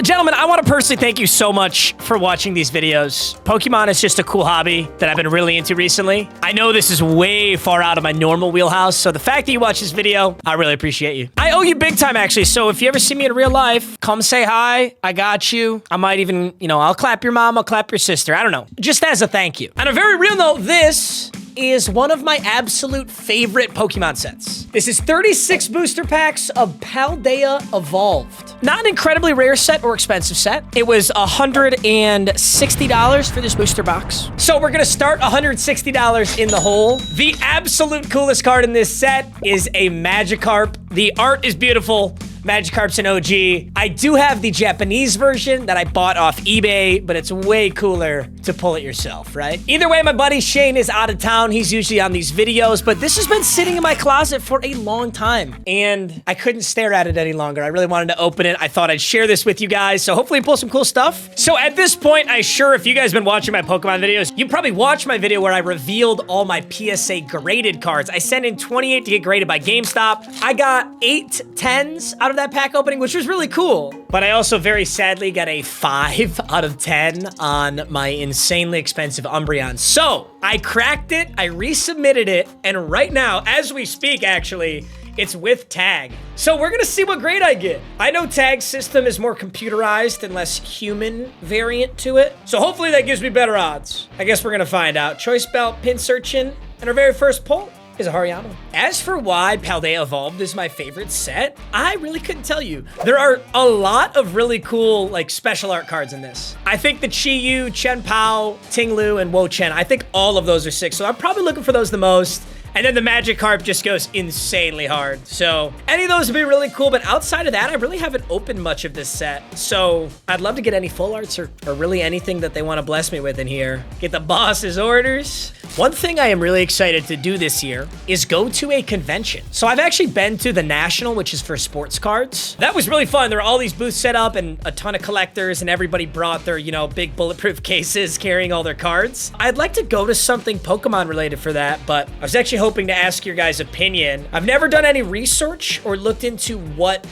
Gentlemen, I want to personally thank you so much for watching these videos. Pokemon is just a cool hobby that I've been really into recently. I know this is way far out of my normal wheelhouse, so the fact that you watch this video, I really appreciate you. I owe you big time, actually, so if you ever see me in real life, come say hi. I got you. I might even, I'll clap your mom, I'll clap your sister. I don't know. Just as a thank you. On a very real note, this is one of my absolute favorite Pokemon sets. This is 36 booster packs of Paldea Evolved. Not an incredibly rare set or expensive set. It was $160 for this booster box. So we're gonna start $160 in the hole. The absolute coolest card in this set is a Magikarp. The art is beautiful. Magikarp's an OG. I do have the Japanese version that I bought off eBay, but it's way cooler to pull it yourself, right? Either way, my buddy Shane is out of town. He's usually on these videos, but this has been sitting in my closet for a long time, and I couldn't stare at it any longer. I really wanted to open it. I thought I'd share this with you guys, so hopefully pull some cool stuff. So at this point, if you guys have been watching my Pokemon videos, you probably watched my video where I revealed all my PSA graded cards. I sent in 28 to get graded by GameStop. I got 8 10s out of that pack opening, which was really cool. But I also very sadly got a 5 out of 10 on my insanely expensive Umbreon. So I cracked it, I resubmitted it, and right now, as we speak, actually, it's with tag. So we're gonna see what grade I get. I know tag's system is more computerized and less human variant to it. So hopefully that gives me better odds. I guess we're gonna find out. Choice belt, pin searching, and our very first pull is a Hariyama. As for why Paldea Evolved is my favorite set, I really couldn't tell you. There are a lot of really cool, special art cards in this. I think the Chi-Yu, Chen-Pao, Ting-Lu, and Wo-Chen, I think all of those are sick, so I'm probably looking for those the most. And then the Magikarp just goes insanely hard. So any of those would be really cool, but outside of that, I really haven't opened much of this set. So I'd love to get any full arts or really anything that they want to bless me with in here. Get the boss's orders. One thing I am really excited to do this year is go to a convention. So I've actually been to the National, which is for sports cards. That was really fun. There were all these booths set up and a ton of collectors, and everybody brought their, big bulletproof cases carrying all their cards. I'd like to go to something Pokemon related for that, but I was actually hoping to ask your guys' opinion. I've never done any research or looked into what,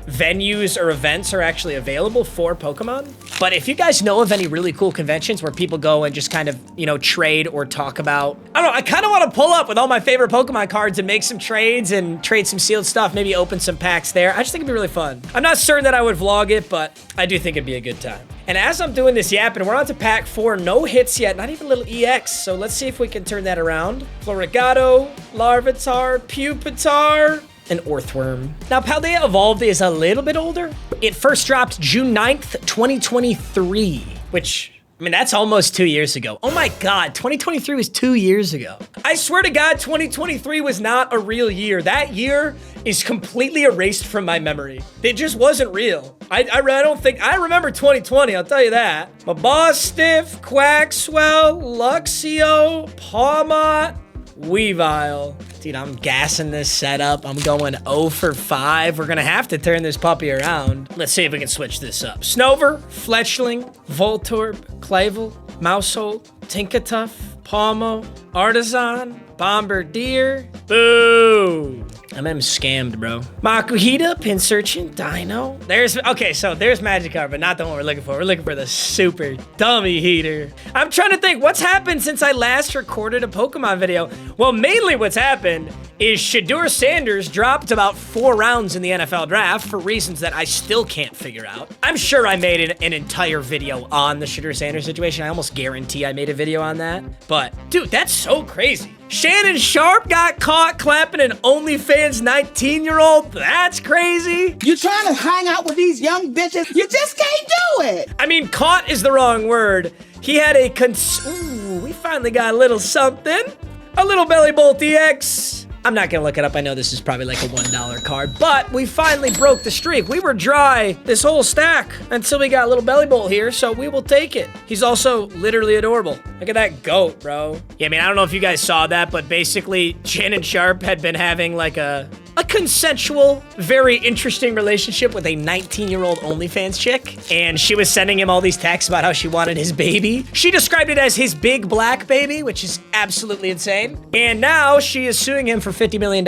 venues or events are actually available for Pokemon. But if you guys know of any really cool conventions where people go and just kind of, trade or talk about, I don't know, I kind of want to pull up with all my favorite Pokemon cards and make some trades and trade some sealed stuff, maybe open some packs there. I just think it'd be really fun. I'm not certain that I would vlog it, but I do think it'd be a good time. And as I'm doing this yapping, we're on to pack 4, no hits yet, not even a little EX. So let's see if we can turn that around. Florigato, Larvitar, Pupitar, and Orthworm. Now, Paldea Evolved is a little bit older. It first dropped June 9th, 2023, which, that's almost 2 years ago. Oh my God, 2023 was 2 years ago. I swear to God, 2023 was not a real year. That year is completely erased from my memory. It just wasn't real. I don't think, I remember 2020, I'll tell you that. Mabostiff, Quaxwell, Luxio, Pawmot, Weavile. Dude, I'm gassing this setup. I'm going 0 for 5. We're gonna have to turn this puppy around. Let's see if we can switch this up. Snover, Fletchling, Voltorb, Clavel, Mousehold, Tinkatuff, Palmo, Artisan, Bombardier. Boo! I'm scammed, bro. Makuhita, Pin Searching, Dino. There's Magikarp, but not the one we're looking for. We're looking for the super dummy heater. I'm trying to think what's happened since I last recorded a Pokemon video. Well, mainly what's happened is Shedeur Sanders dropped about 4 rounds in the NFL draft for reasons that I still can't figure out. I'm sure I made an entire video on the Shedeur Sanders situation. I almost guarantee I made a video on that. But, dude, that's so crazy. Shannon Sharp got caught clapping an OnlyFans 19-year-old. That's crazy. You trying to hang out with these young bitches? You just can't do it. Caught is the wrong word. He had a ooh, we finally got a little something. A little Belly Bolt EX. I'm not gonna look it up. I know this is probably like a $1 card, but we finally broke the streak. We were dry this whole stack until we got a little Belly Bolt here, so we will take it. He's also literally adorable. Look at that goat, bro. Yeah, I don't know if you guys saw that, but basically Shannon Sharp had been having like a a consensual, very interesting relationship with a 19-year-old OnlyFans chick. And she was sending him all these texts about how she wanted his baby. She described it as his big black baby, which is absolutely insane. And now she is suing him for $50 million.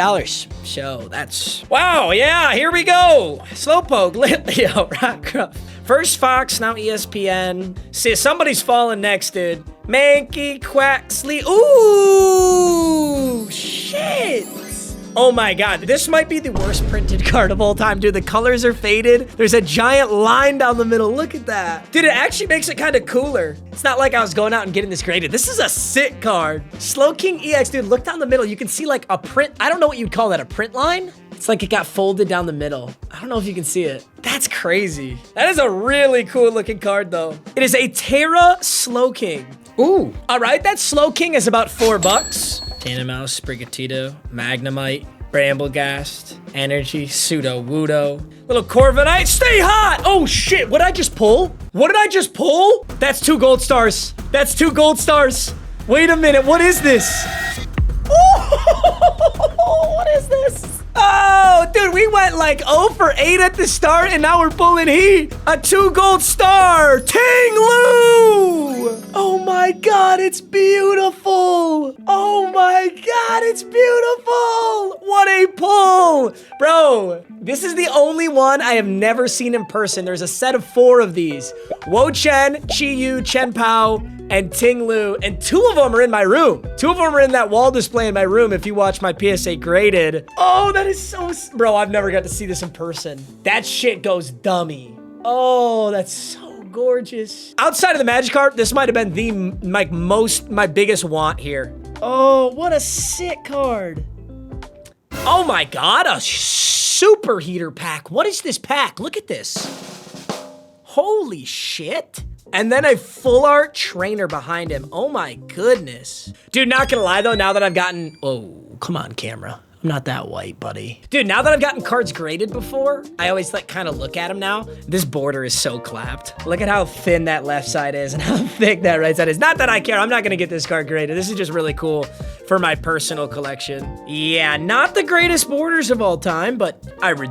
So that's, wow, yeah, here we go. Slowpoke, Lit Leo, Rockruff. First Fox, now ESPN. See, somebody's falling next, dude. Mankey, Quaxley. Ooh, shit. Oh my God, this might be the worst printed card of all time, dude. The colors are faded. There's a giant line down the middle. Look at that. Dude, it actually makes it kind of cooler. It's not like I was going out and getting this graded. This is a sick card. Slow King EX, dude, look down the middle. You can see like a print. I don't know what you'd call that, a print line? It's like it got folded down the middle. I don't know if you can see it. That's crazy. That is a really cool looking card though. It is a Terra Slow King. Ooh. All right, that Slow King is about $4. Tanamouse, Sprigatito, Magnemite, Bramblegast, Energy, Pseudo-Wudo, little Corviknight, stay hot! Oh shit, what did I just pull? What did I just pull? That's 2 gold stars. That's 2 gold stars. Wait a minute, what is this? Oh, what is this? Oh, dude, we went like 0 for 8 at the start, and now we're pulling heat. A 2 gold star, Ting Lu! Oh my God, it's beautiful. Oh my God, it's beautiful. What a pull. Bro, this is the only one I have never seen in person. There's a set of 4 of these. Wo Chen, Chi Yu, Chen Pao, and Ting Lu, and 2 of them are in my room. 2 of them are in that wall display in my room if you watch my PSA graded. Oh, that is so, bro, I've never got to see this in person. That shit goes dummy. Oh, that's so gorgeous. Outside of the Magikarp, this might have been the my biggest want here. Oh, what a sick card. Oh my God, a super heater pack. What is this pack? Look at this. Holy shit. And then a full art trainer behind him. Oh my goodness. Dude, not gonna lie though, now that I've gotten, oh, come on camera. I'm not that white, buddy. Dude, now that I've gotten cards graded before, I always like kind of look at them now. This border is so clapped. Look at how thin that left side is and how thick that right side is. Not that I care, I'm not gonna get this card graded. This is just really cool for my personal collection. Yeah, not the greatest borders of all time, but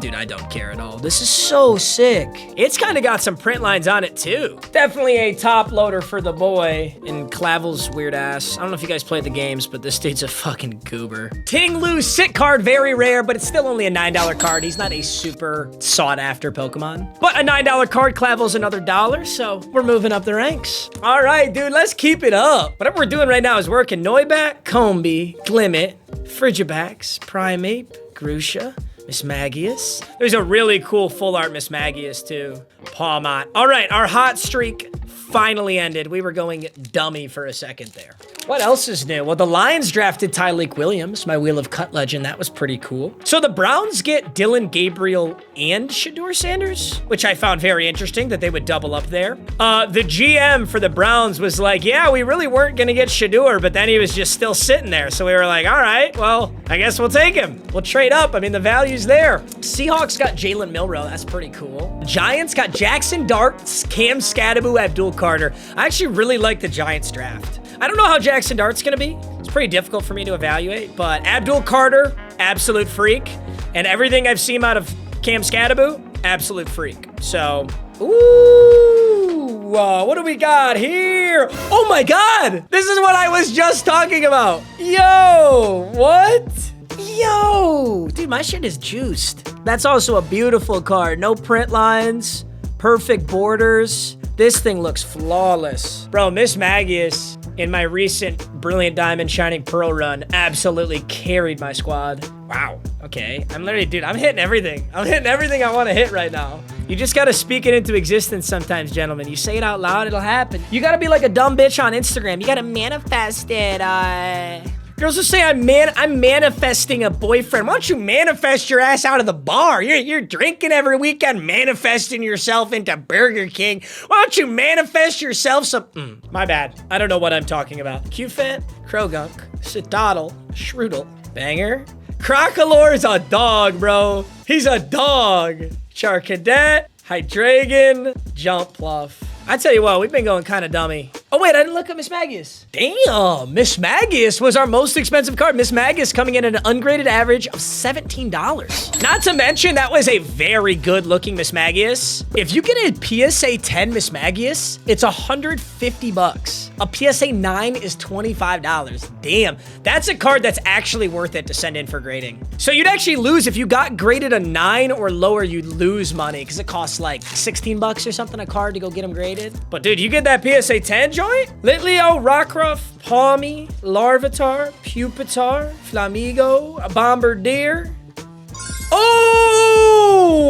dude, I don't care at all. This is so sick. It's kind of got some print lines on it too. Definitely a top loader for the boy and Clavel's weird ass. I don't know if you guys played the games, but this dude's a fucking goober. Ting Lu sick card, very rare, but it's still only a $9 card. He's not a super sought after Pokemon, but a $9 card. Clavel's another $1, so we're moving up the ranks. All right, dude, let's keep it up. Whatever we're doing right now is working. Noibat, Combee, Glimmet, Frigibax, Primeape, Grusha, Mismagius. There's a really cool full art Mismagius too. Pawmot. All right, our hot streak finally ended. We were going dummy for a second there. What else is new? Well, the Lions drafted Tyleik Williams, my Wheel of Cut legend. That was pretty cool. So the Browns get Dylan Gabriel and Shador Sanders, which I found very interesting that they would double up there. The GM for the Browns was like, yeah, we really weren't gonna get Shador, but then he was just still sitting there. So we were like, all right, well, I guess we'll take him. We'll trade up. I mean, the value's there. Seahawks got Jalen Milroe. That's pretty cool. Giants got Jackson Dart, Cam Scadaboo, Abdul Carter. I actually really like the Giants draft. I don't know how Jackson Dart's gonna be. It's pretty difficult for me to evaluate, but Abdul Carter, absolute freak. And everything I've seen out of Cam Scadaboo, absolute freak. So, ooh, what do we got here? Oh my God, this is what I was just talking about. Yo, what? Yo, dude, my shit is juiced. That's also a beautiful card. No print lines, perfect borders. This thing looks flawless. Bro, Mismagius in my recent Brilliant Diamond Shining Pearl run absolutely carried my squad. Wow, okay. I'm literally, dude, I'm hitting everything. I'm hitting everything I want to hit right now. You just gotta speak it into existence sometimes, gentlemen. You say it out loud, it'll happen. You gotta be like a dumb bitch on Instagram. You gotta manifest it. Girls will say I'm manifesting a boyfriend. Why don't you manifest your ass out of the bar? You're drinking every weekend, manifesting yourself into Burger King. Why don't you manifest yourself some... my bad. I don't know what I'm talking about. Q-Fit, Krogunk, Citadel, Shrootle, Banger. Crocolore's a dog, bro. He's a dog. Charcadet, Hydreigon, Jumpluff. I tell you what, we've been going kind of dummy. Oh wait, I didn't look at Miss Magius. Damn, Miss Magius was our most expensive card. Miss Magius coming in at an ungraded average of $17. Not to mention, that was a very good looking Miss Magius. If you get a PSA 10 Miss Magius, it's 150 bucks. A PSA 9 is $25. Damn, that's a card that's actually worth it to send in for grading. So you'd actually lose if you got graded a 9 or lower, you'd lose money because it costs like 16 bucks or something a card to go get them graded. But dude, you get that PSA 10 joint? Litleo, Rockruff, Palmy, Larvitar, Pupitar, Flamigo, a Bombardier. Oh!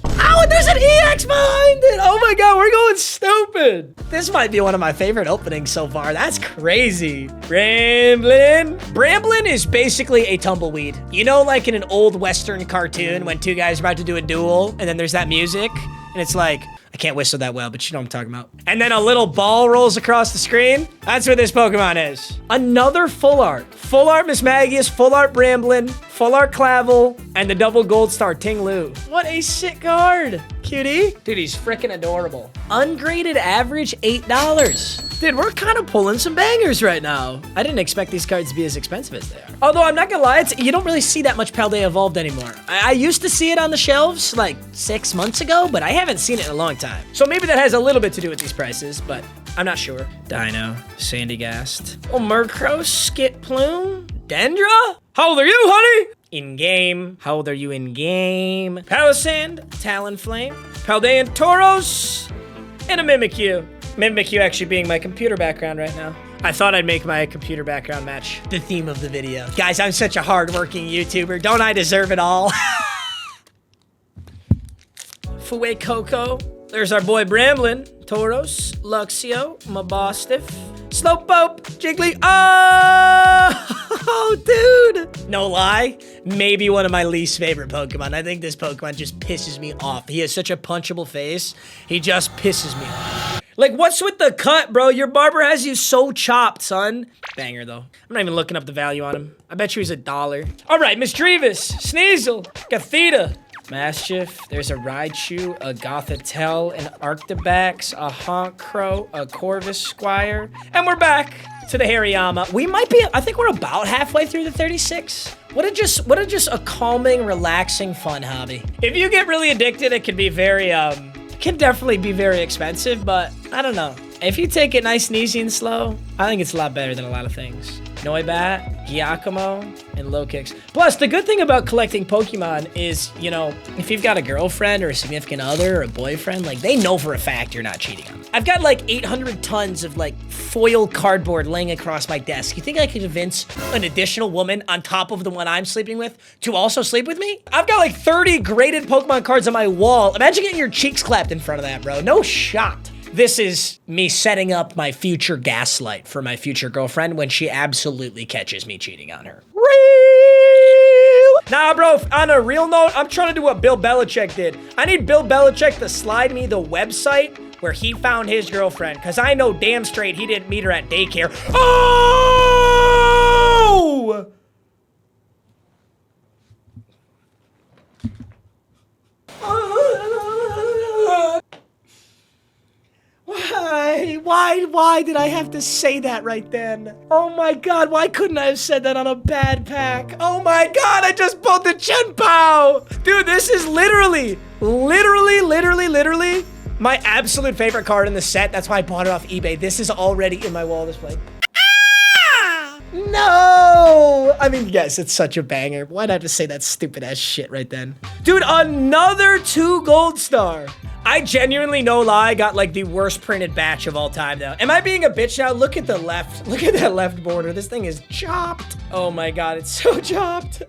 Oh, there's an EX behind it! Oh my god, we're going stupid! This might be one of my favorite openings so far. That's crazy. Bramblin. Bramblin is basically a tumbleweed. You know, like in an old Western cartoon when two guys are about to do a duel, and then there's that music, and it's like, I can't whistle that well, but you know what I'm talking about. And then a little ball rolls across the screen. That's what this Pokemon is. Another full art. Full art Miss Magius, full art Bramblin, full art Clavel, and the double gold star Ting Lu. What a sick card. Cutie. Dude, he's freaking adorable. Ungraded average, $8. Dude, we're kind of pulling some bangers right now. I didn't expect these cards to be as expensive as they are. Although I'm not gonna lie, you don't really see that much Paldea Evolved anymore. I used to see it on the shelves like 6 months ago, but I haven't seen it in a long time. So maybe that has a little bit to do with these prices, but I'm not sure. Dino, Sandygast, oh, Murkrow, Skit Plume, Dendra? How old are you, honey? In-game. How old are you in-game? Palisand, Talonflame, Paldean Tauros, and a Mimikyu. Mimikyu actually being my computer background right now. I thought I'd make my computer background match the theme of the video. Guys, I'm such a hardworking YouTuber. Don't I deserve it all? Fouet Coco. There's our boy Bramblin, Tauros, Luxio, Mabostiff, Slowpoke, Jiggly. Oh, dude. No lie, maybe one of my least favorite Pokemon. I think this Pokemon just pisses me off. He has such a punchable face. He just pisses me off. Like, what's with the cut, bro? Your barber has you so chopped, son. Banger, though. I'm not even looking up the value on him. I bet you he's $1. All right, Misdreavus, Sneasel, Gothita, Mastiff. There's a Raichu, a Gothitelle, an Arctibax, a Honchkrow, a Corvus Squire. And we're back to the Hariyama. We might be, I think we're about halfway through the 36. What a just a calming, relaxing, fun hobby. If you get really addicted, it can be very, can definitely be very expensive, but I don't know. If you take it nice and easy and slow, I think it's a lot better than a lot of things. Noibat, Giacomo, and Lokix. Plus, the good thing about collecting Pokemon is, you know, if you've got a girlfriend or a significant other or a boyfriend, like, they know for a fact you're not cheating on them. I've got like 800 tons of like foil cardboard laying across my desk. You think I could convince an additional woman on top of the one I'm sleeping with to also sleep with me? I've got like 30 graded Pokemon cards on my wall. Imagine getting your cheeks clapped in front of that, bro. No shot. This is me setting up my future gaslight for my future girlfriend when she absolutely catches me cheating on her. Real. Nah, bro, on a real note, I'm trying to do what Bill Belichick did. I need Bill Belichick to slide me the website where he found his girlfriend, because I know damn straight he didn't meet her at daycare. Oh! Why did I have to say that right then? Oh my god, why couldn't I have said that on a bad pack? Oh my god, I just pulled the Chien-Pao! Dude, this is literally my absolute favorite card in the set. That's why I bought it off eBay. This is already in my wall display. Ah! No! I mean, yes, it's such a banger. Why'd I have to say that stupid ass shit right then? Dude, another 2 gold star. I genuinely, no lie, got like the worst printed batch of all time though. Am I being a bitch now? Look at the left. Look at that left border. This thing is chopped. Oh my god, it's so chopped.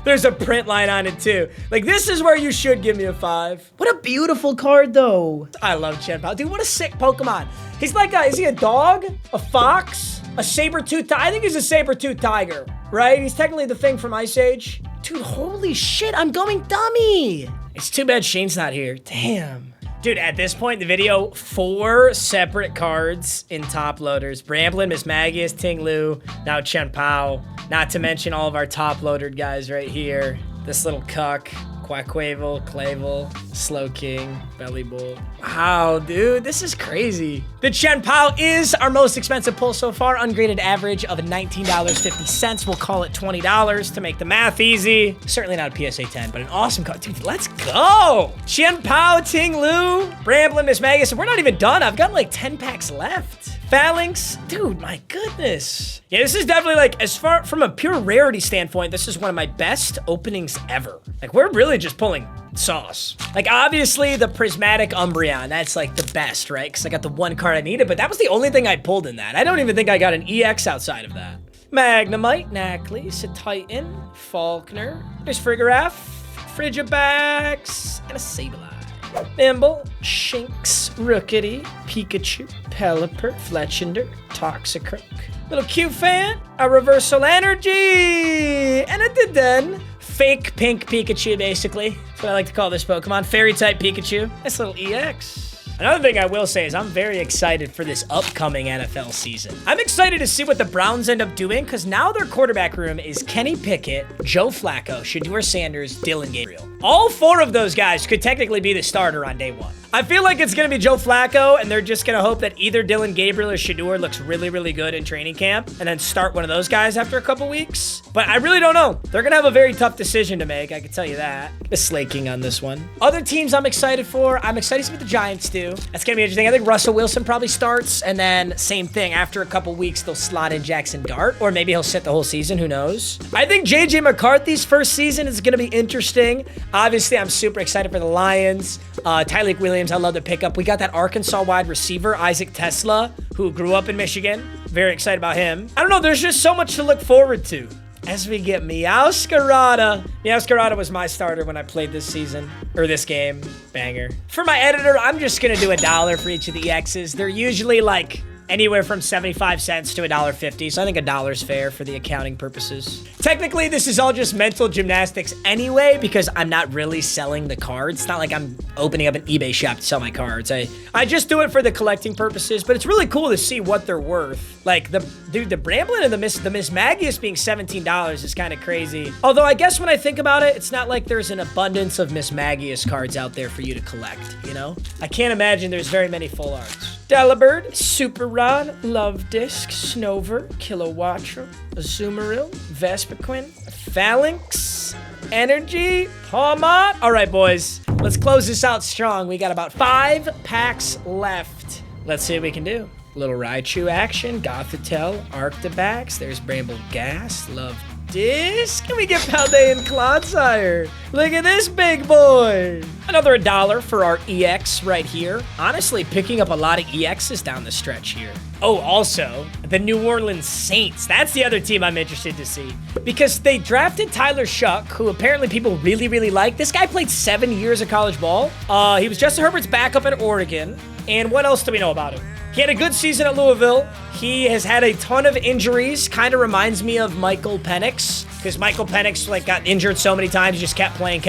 There's a print line on it too. Like, this is where you should give me a 5. What a beautiful card though. I love Chien-Pao. Dude, what a sick Pokemon. He's like is he a dog? A fox? A saber-toothed tiger? I think he's a saber-toothed tiger, right? He's technically the thing from Ice Age. Dude, holy shit, I'm going dummy. It's too bad Shane's not here. Damn. Dude, at this point in the video, 4 separate cards in top loaders. Bramblin, Miss Magius, Ting Lu, now Chien-Pao. Not to mention all of our top loaded guys right here. This little cuck, Quaquavel, Clavel, Slow King, Belly Bull. Wow, dude, this is crazy. The Chen Pao is our most expensive pull so far. Ungraded average of $19.50. We'll call it $20 to make the math easy. Certainly not a PSA 10, but an awesome card. Dude, let's go. Chen Pao, Ting Lu, Bramblin, Miss Magus. We're not even done. I've got like 10 packs left. Phalanx, dude, my goodness. Yeah, this is definitely like, as far from a pure rarity standpoint, this is one of my best openings ever. Like, we're really just pulling sauce. Like, obviously the Prismatic Umbreon, that's like the best, right? Because I got the one card I needed, but that was the only thing I pulled in that. I don't even think I got an EX outside of that. Magnemite, Naclease, a Titan, Faulkner, there's Frigoraph, Frigibax, and a Sableye. Nimble, Shinx, Rookity, Pikachu, Pelipper, Fletchinder, Toxicroak, little Q-Fan, a Reversal Energy, and a Diden. Fake pink Pikachu, basically. That's what I like to call this Pokemon. Fairy-type Pikachu. Nice little EX. Another thing I will say is I'm very excited for this upcoming NFL season. I'm excited to see what the Browns end up doing because now their quarterback room is Kenny Pickett, Joe Flacco, Shedeur Sanders, Dylan Gabriel. All four of those guys could technically be the starter on day one. I feel like it's going to be Joe Flacco, and they're just going to hope that either Dylan Gabriel or Shedeur looks really, really good in training camp, and then start one of those guys after a couple weeks. But I really don't know. They're going to have a very tough decision to make, I can tell you that. The slaking on this one. Other teams I'm excited for, I'm excited to see what the Giants do. That's going to be interesting. I think Russell Wilson probably starts, and then same thing. After a couple weeks, they'll slot in Jackson Dart, or maybe he'll sit the whole season, who knows. I think J.J. McCarthy's first season is going to be interesting. Obviously, I'm super excited for the Lions. Tyreek Williams, I love the pickup. We got that Arkansas wide receiver, Isaac Tesla, who grew up in Michigan. Very excited about him. I don't know, there's just so much to look forward to. As we get Meowscarada. Meowscarada was my starter when I played this season, or this game. Banger. For my editor, I'm just gonna do $1 for each of the EXs. They're usually like anywhere from 75 cents to $1.50, so I think $1 is fair for the accounting purposes. Technically, this is all just mental gymnastics anyway, because I'm not really selling the cards. It's not like I'm opening up an eBay shop to sell my cards. I just do it for the collecting purposes, but it's really cool to see what they're worth. Like, the Bramblin and the Miss Magius being $17 is kind of crazy. Although, I guess when I think about it, it's not like there's an abundance of Miss Magius cards out there for you to collect, you know? I can't imagine there's very many full arts. Delibird, Super Rod, Love Disc, Snover, Kilowattrel, Azumarill, Vespiquen, Phalanx, Energy, Pawmot. All right, boys, let's close this out strong. We got about 5 packs left. Let's see what we can do. Little Raichu action, Gothitelle, Arctibax. There's Bramble Gas, Love Disc. Can we get Paldean Clodsire? Look at this big boy. Another $1 for our EX right here. Honestly, picking up a lot of EXs down the stretch here. Oh, also, the New Orleans Saints. That's the other team I'm interested to see. Because they drafted Tyler Shuck, who apparently people really, really like. This guy played 7 years of college ball. He was Justin Herbert's backup at Oregon. And what else do we know about him? He had a good season at Louisville. He has had a ton of injuries. Kind of reminds me of Michael Penix, because Michael Penix like got injured so many times, he just kept playing,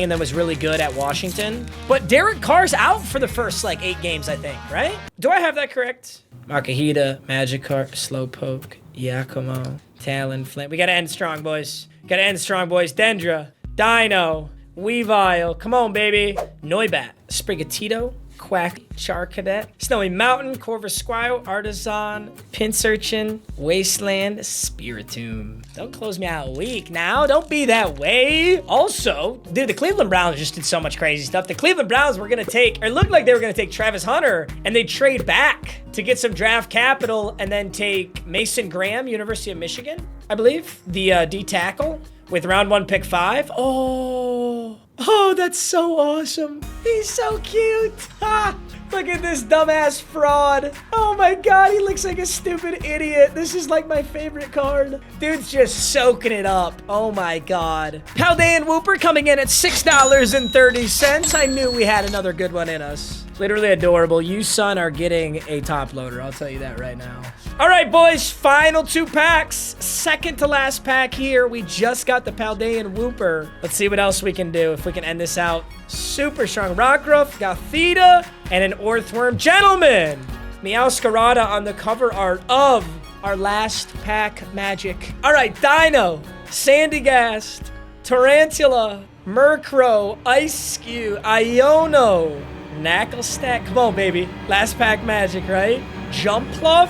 and then was really good at Washington. But Derek Carr's out for the first like 8 games, I think, right? Do I have that correct? Makahita, Magikarp, Slowpoke, Yakumo, Talonflame. We gotta end strong, boys. Gotta end strong, boys. Dendra, Dino, Weavile. Come on, baby. Noibat, Sprigatito, Quack, Charcadet, Snowy Mountain, Corvusquio, Artisan, Pincurchin, Wasteland, Spiritomb. Don't close me out weak now. Don't be that way. Also, dude, the Cleveland Browns just did so much crazy stuff. The Cleveland Browns were going to take, or looked like they were going to take Travis Hunter, and they trade back to get some draft capital and then take Mason Graham, University of Michigan, I believe, the D tackle with round 1, pick 5. Oh, that's so awesome. He's so cute. Ha! Look at this dumbass fraud. Oh my God, he looks like a stupid idiot. This is like my favorite card. Dude's just soaking it up. Oh my God. Paldean Wooper coming in at $6.30. I knew we had another good one in us. Literally adorable. You, son, are getting a top loader. I'll tell you that right now. All right, boys, final 2 packs. Second to last pack here. We just got the Paldean Wooper. Let's see what else we can do. If we can end this out super strong. Rockruff, Gothita, and an Orthworm. Gentlemen, Meowscarada on the cover art of our last pack magic. All right, Dino, Sandygast, Tarantula, Murkrow, Ice-Skew, Iono, Knuckle-Stack. Come on, baby. Last pack magic, right? Jumpluff,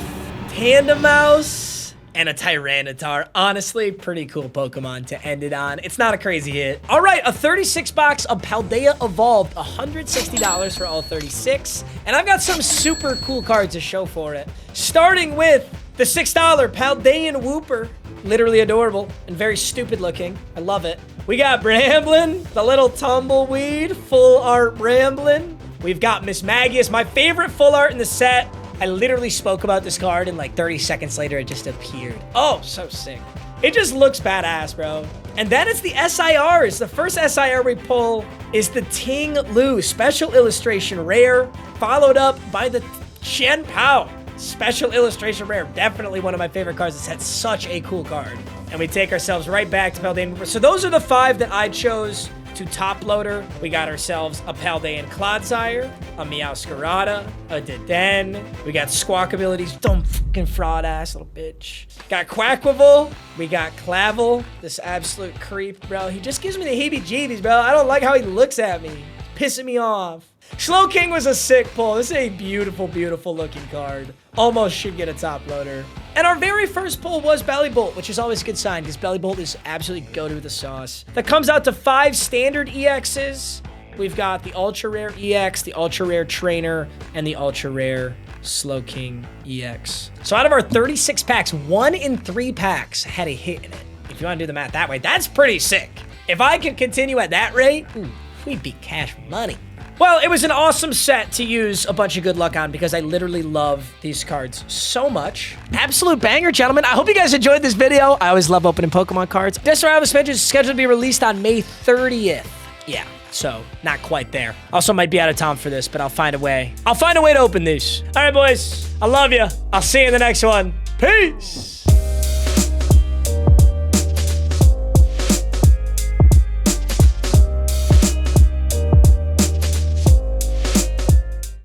Tandemaus, and a Tyranitar. Honestly, pretty cool Pokemon to end it on. It's not a crazy hit. All right, a 36 box of Paldea Evolved, $160 for all 36. And I've got some super cool cards to show for it. Starting with the $6 Paldean Wooper. Literally adorable and very stupid looking. I love it. We got Bramblin, the little tumbleweed, full art Bramblin. We've got Miss Magius, my favorite full art in the set. I literally spoke about this card and like 30 seconds later, it just appeared. Oh, so sick. It just looks badass, bro. And then it's the SIRs. The first SIR we pull is the Ting Lu, special illustration rare, followed up by the Chen Pao, special illustration rare. Definitely one of my favorite cards. It's had such a cool card. And we take ourselves right back to Paldean. So those are the 5 that I chose to top loader. We got ourselves a Paldean Clodsire, a Meowscarada, a Deden. We got Squawk abilities. Dumb fucking fraud ass little bitch. Got Quackleval. We got Clavel. This absolute creep, bro. He just gives me the heebie-jeebies, bro. I don't like how he looks at me. It's pissing me off. Slowking was a sick pull. This is a beautiful, beautiful looking card. Almost should get a top loader. And our very first pull was Bellybolt, which is always a good sign because Bellybolt is absolutely go to the sauce. That comes out to 5 standard EXs. We've got the ultra rare EX, the ultra rare trainer, and the ultra rare Slowking EX. So out of our 36 packs, 1 in 3 packs had a hit in it. If you want to do the math that way, that's pretty sick. If I could continue at that rate, ooh, we'd be cash money. Well, it was an awesome set to use a bunch of good luck on because I literally love these cards so much. Absolute banger, gentlemen. I hope you guys enjoyed this video. I always love opening Pokemon cards. This Survival Suspension is scheduled to be released on May 30th. Yeah, so not quite there. Also might be out of town for this, but I'll find a way. I'll find a way to open these. All right, boys. I love you. I'll see you in the next one. Peace.